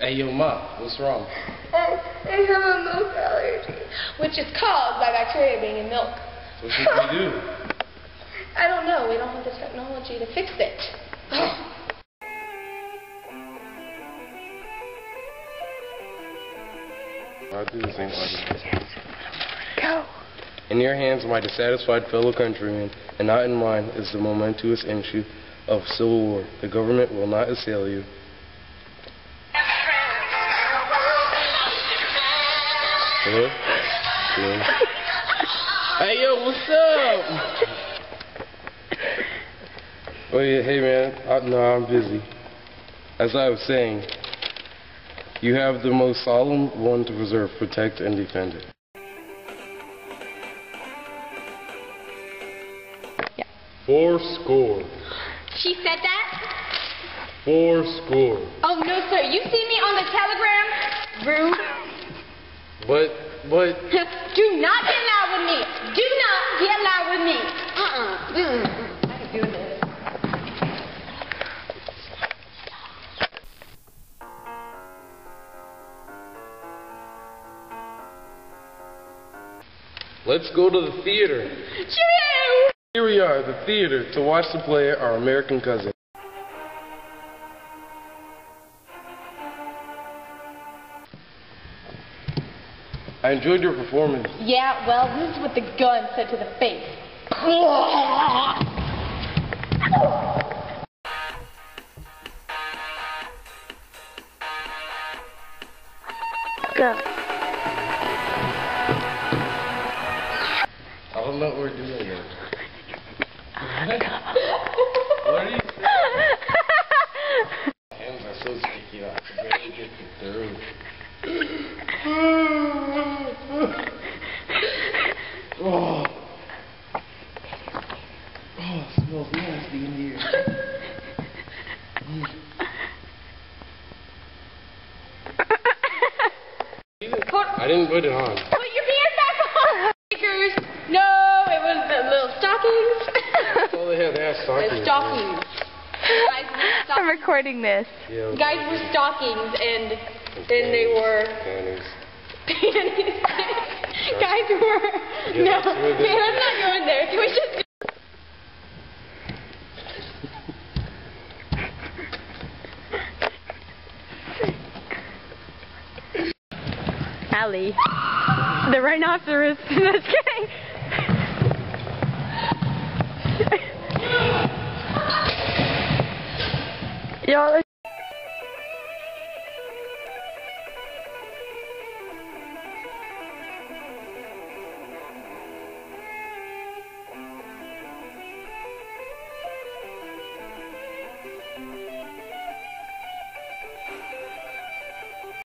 Hey, yo, Ma, what's wrong? I have a milk allergy, which is caused by bacteria being in milk. What should we do? I don't know. We don't have the technology to fix it. I'll do the same thing. Go. In your hands, my dissatisfied fellow countrymen, and not in mine, is the momentous issue of civil war. The government will not assail you. Hello? Hello? Hey, yo, what's up? Oh, yeah, hey, man. No, I'm busy. As I was saying, you have the most solemn one to preserve, protect, and defend it. Yeah. 4 She said that? 4. Oh, no, sir. You see me on the telegram? Rude. But... Do not get loud with me. Do not get loud with me. I can do this. Let's go to the theater. Cheerio! Here we are, the theater, to watch the play Our American Cousin. I enjoyed your performance. Yeah, well, this is what the gun said to the face. Go. I don't know what we're doing yet. What are you saying? My hands are so sticky, I can barely get through. Oh, it smells nasty in here. I didn't put it on. Put your pants back on! Stickers. No, it was the little stockings. Oh, they had stockings. It's stockings. Guys were stockings. I'm recording this. Yeah, Guys were stockings, and then they were panties. panties. Guys were. Yeah, No, that's where they- man, I'm not going there. Can we just? Allie. The rhinoceros. Just kidding. Y'all